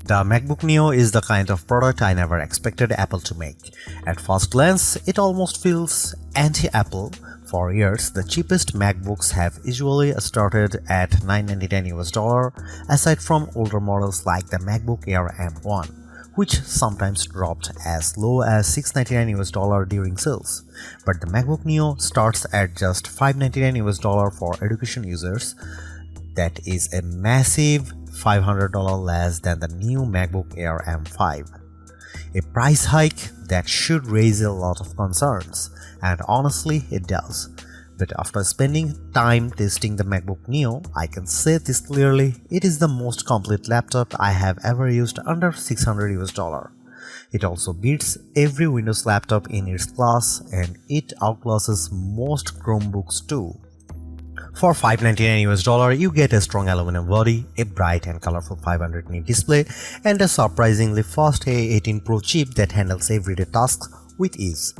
The MacBook Neo is the kind of product I never expected Apple to make. At first glance, it almost feels anti-Apple. For years, the cheapest MacBooks have usually started at $999 aside from older models like the MacBook Air M1, which sometimes dropped as low as $699 during sales. But the MacBook Neo starts at just $599 for education users. That is a massive $500 less than the new MacBook Air M5. A price hike that should raise a lot of concerns, and honestly it does. But after spending time testing the MacBook Neo, I can say this clearly, it is the most complete laptop I have ever used under $600. It also beats every Windows laptop in its class, and it outclasses most Chromebooks too. For $599 you get a strong aluminum body, a bright and colorful 500 nit display, and a surprisingly fast A18 Pro chip that handles everyday tasks with ease.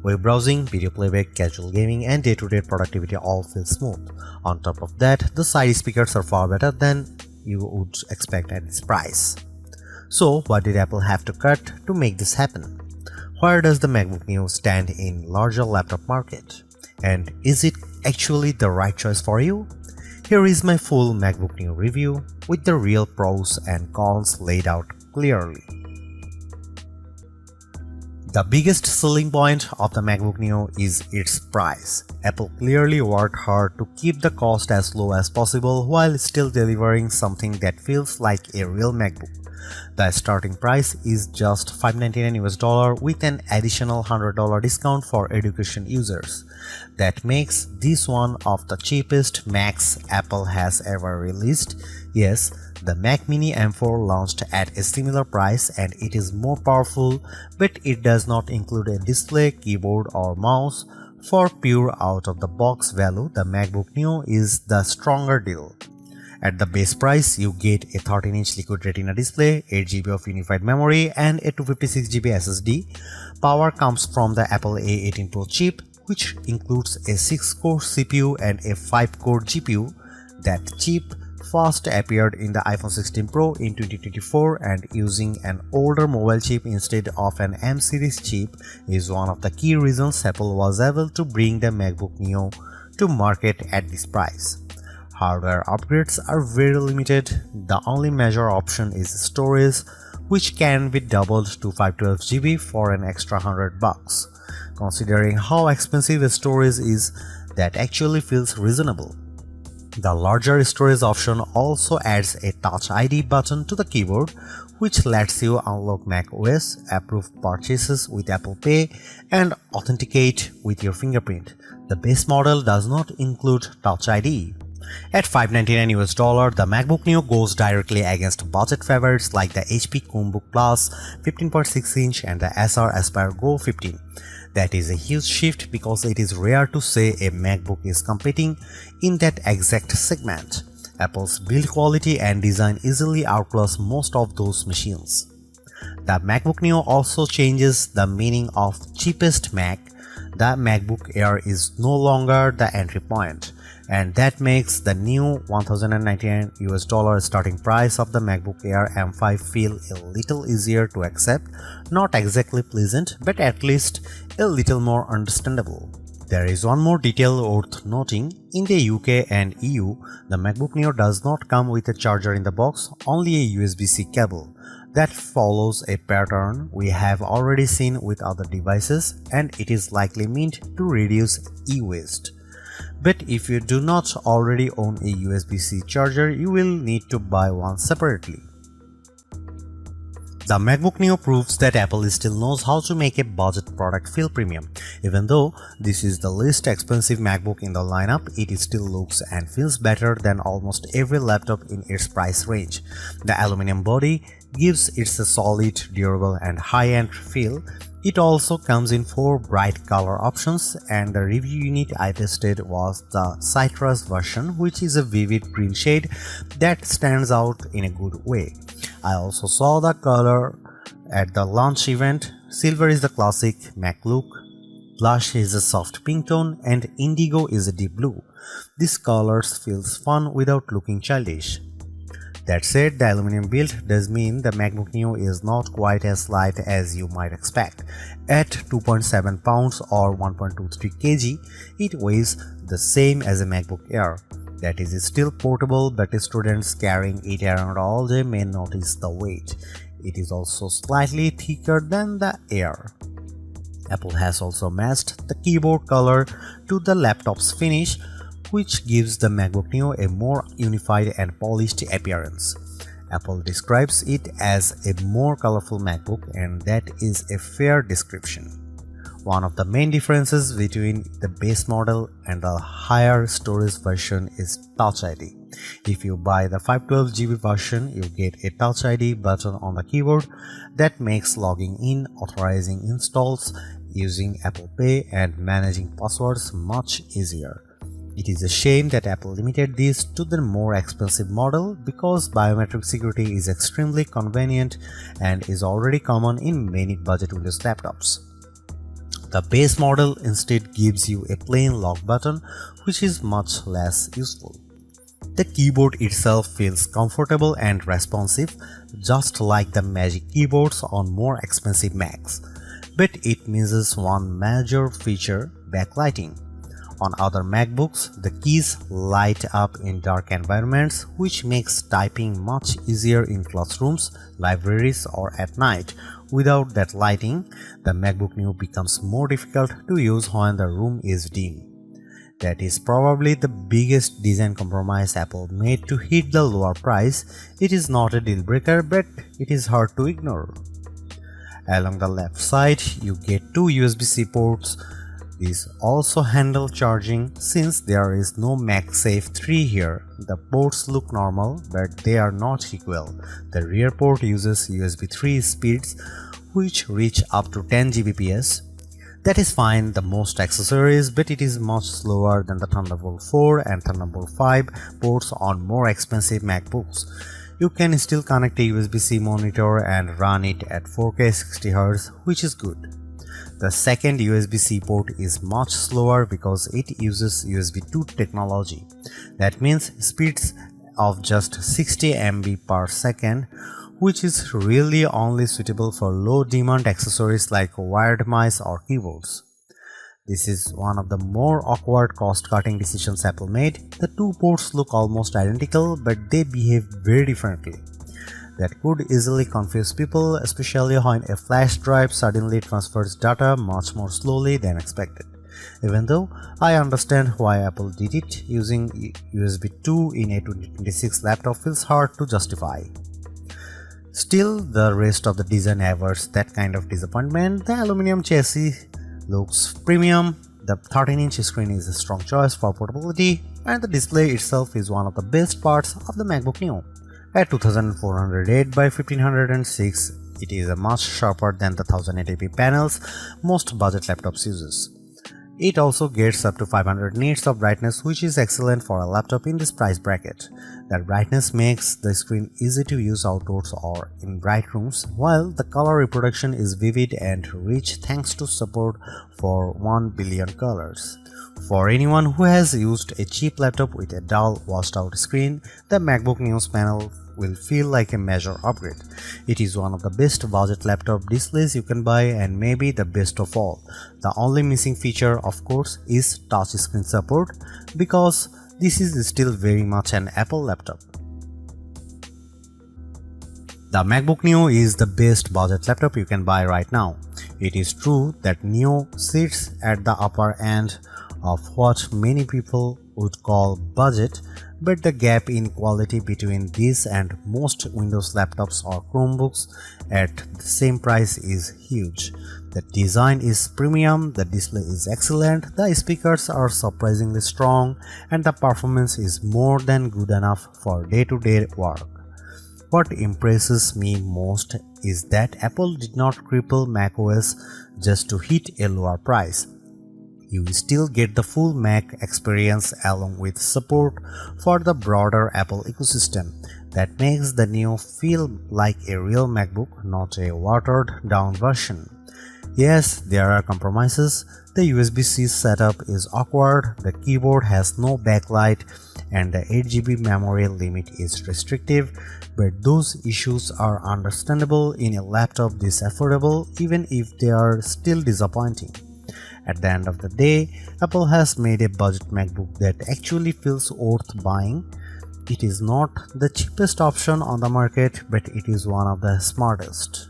Web browsing, video playback, casual gaming, and day-to-day productivity all feel smooth. On top of that, the side speakers are far better than you would expect at this price. So what did Apple have to cut to make this happen? Where does the MacBook Neo stand in larger laptop market? And is it actually the right choice for you? Here is my full MacBook Neo review with the real pros and cons laid out clearly. The biggest selling point of the MacBook Neo is its price. Apple clearly worked hard to keep the cost as low as possible while still delivering something that feels like a real MacBook. The starting price is just $599 with an additional $100 discount for education users. That makes this one of the cheapest Macs Apple has ever released. Yes, the Mac Mini M4 launched at a similar price and it is more powerful, but it does not include a display, keyboard or mouse. For pure out-of-the-box value, the MacBook Neo is the stronger deal. At the base price, you get a 13-inch Liquid Retina display, 8GB of unified memory, and a 256GB SSD. Power comes from the Apple A18 Pro chip, which includes a 6-core CPU and a 5-core GPU. That chip first appeared in the iPhone 16 Pro in 2024, and using an older mobile chip instead of an M series chip is one of the key reasons Apple was able to bring the MacBook Neo to market at this price. Hardware upgrades are very limited. The only major option is storage, which can be doubled to 512GB for an extra $100. Considering how expensive storage is, that actually feels reasonable. The larger storage option also adds a Touch ID button to the keyboard, which lets you unlock macOS, approve purchases with Apple Pay, and authenticate with your fingerprint. The base model does not include Touch ID. At $599, the MacBook Neo goes directly against budget favorites like the HP Chromebook Plus 15.6-inch and the Acer Aspire Go 15. That is a huge shift because it is rare to say a MacBook is competing in that exact segment. Apple's build quality and design easily outclass most of those machines. The MacBook Neo also changes the meaning of cheapest Mac. The MacBook Air is no longer the entry point, and that makes the new $1,099 starting price of the MacBook Air M5 feel a little easier to accept, not exactly pleasant, but at least a little more understandable. There is one more detail worth noting. In the UK and EU, the MacBook Neo does not come with a charger in the box, only a USB-C cable. That follows a pattern we have already seen with other devices, and it is likely meant to reduce e-waste. But if you do not already own a USB-C charger, you will need to buy one separately. The MacBook Neo proves that Apple still knows how to make a budget product feel premium. Even though this is the least expensive MacBook in the lineup, it still looks and feels better than almost every laptop in its price range. The aluminum body gives it a solid, durable and high-end feel. It also comes in 4 bright color options, and the review unit I tested was the Citrus version, which is a vivid green shade that stands out in a good way. I also saw the color at the launch event. Silver is the classic Mac look, blush is a soft pink tone, and indigo is a deep blue. These colors feels fun without looking childish. That said, the aluminum build does mean the MacBook Neo is not quite as light as you might expect. At 2.7 pounds or 1.23 kg, it weighs the same as a MacBook Air. That is still portable, but students carrying it around all day may notice the weight. It is also slightly thicker than the Air. Apple has also matched the keyboard color to the laptop's finish, which gives the MacBook Neo a more unified and polished appearance. Apple describes it as a more colorful MacBook, and that is a fair description. One of the main differences between the base model and the higher storage version is Touch ID. If you buy the 512GB version, you get a Touch ID button on the keyboard that makes logging in, authorizing installs, using Apple Pay, and managing passwords much easier. It is a shame that Apple limited this to the more expensive model because biometric security is extremely convenient and is already common in many budget Windows laptops. The base model instead gives you a plain lock button, which is much less useful. The keyboard itself feels comfortable and responsive, just like the Magic keyboards on more expensive Macs, but it misses one major feature: backlighting. On other MacBooks, the keys light up in dark environments, which makes typing much easier in classrooms, libraries, or at night. Without that lighting, the MacBook Neo becomes more difficult to use when the room is dim. That is probably the biggest design compromise Apple made to hit the lower price. It is not a deal breaker, but it is hard to ignore. Along the left side, you get two USB-C ports. These also handle charging. Since there is no MagSafe 3 here, the ports look normal, but they are not equal. The rear port uses USB 3 speeds, which reach up to 10 Gbps. That is fine the most accessories, but it is much slower than the Thunderbolt 4 and Thunderbolt 5 ports on more expensive MacBooks. You can still connect a USB-C monitor and run it at 4K 60Hz, which is good. The second USB-C port is much slower because it uses USB 2 technology. That means speeds of just 60 MB per second, which is really only suitable for low-demand accessories like wired mice or keyboards. This is one of the more awkward cost-cutting decisions Apple made. The two ports look almost identical, but they behave very differently. That could easily confuse people, especially when a flash drive suddenly transfers data much more slowly than expected. Even though I understand why Apple did it, using USB 2 in a 2026 laptop feels hard to justify. Still, the rest of the design avers that kind of disappointment. The aluminum chassis looks premium, the 13-inch screen is a strong choice for portability, and the display itself is one of the best parts of the MacBook Neo. At 2408 by 1506, it is much sharper than the 1080p panels most budget laptops uses. It also gets up to 500 nits of brightness, which is excellent for a laptop in this price bracket. That brightness makes the screen easy to use outdoors or in bright rooms, while the color reproduction is vivid and rich thanks to support for 1 billion colors. For anyone who has used a cheap laptop with a dull, washed-out screen, the MacBook Neo's panel will feel like a major upgrade. It is one of the best budget laptop displays you can buy and maybe the best of all. The only missing feature, of course, is touchscreen support, because this is still very much an Apple laptop. The MacBook Neo is the best budget laptop you can buy right now. It is true that Neo sits at the upper end of what many people would call budget, but the gap in quality between this and most Windows laptops or Chromebooks at the same price is huge. The design is premium, the display is excellent, the speakers are surprisingly strong, and the performance is more than good enough for day-to-day work. What impresses me most is that Apple did not cripple macOS just to hit a lower price. You still get the full Mac experience along with support for the broader Apple ecosystem. That makes the Neo feel like a real MacBook, not a watered-down version. Yes, there are compromises. The USB-C setup is awkward, the keyboard has no backlight, and the 8 GB memory limit is restrictive, but those issues are understandable in a laptop this affordable, even if they are still disappointing. At the end of the day, Apple has made a budget MacBook that actually feels worth buying. It is not the cheapest option on the market, but it is one of the smartest.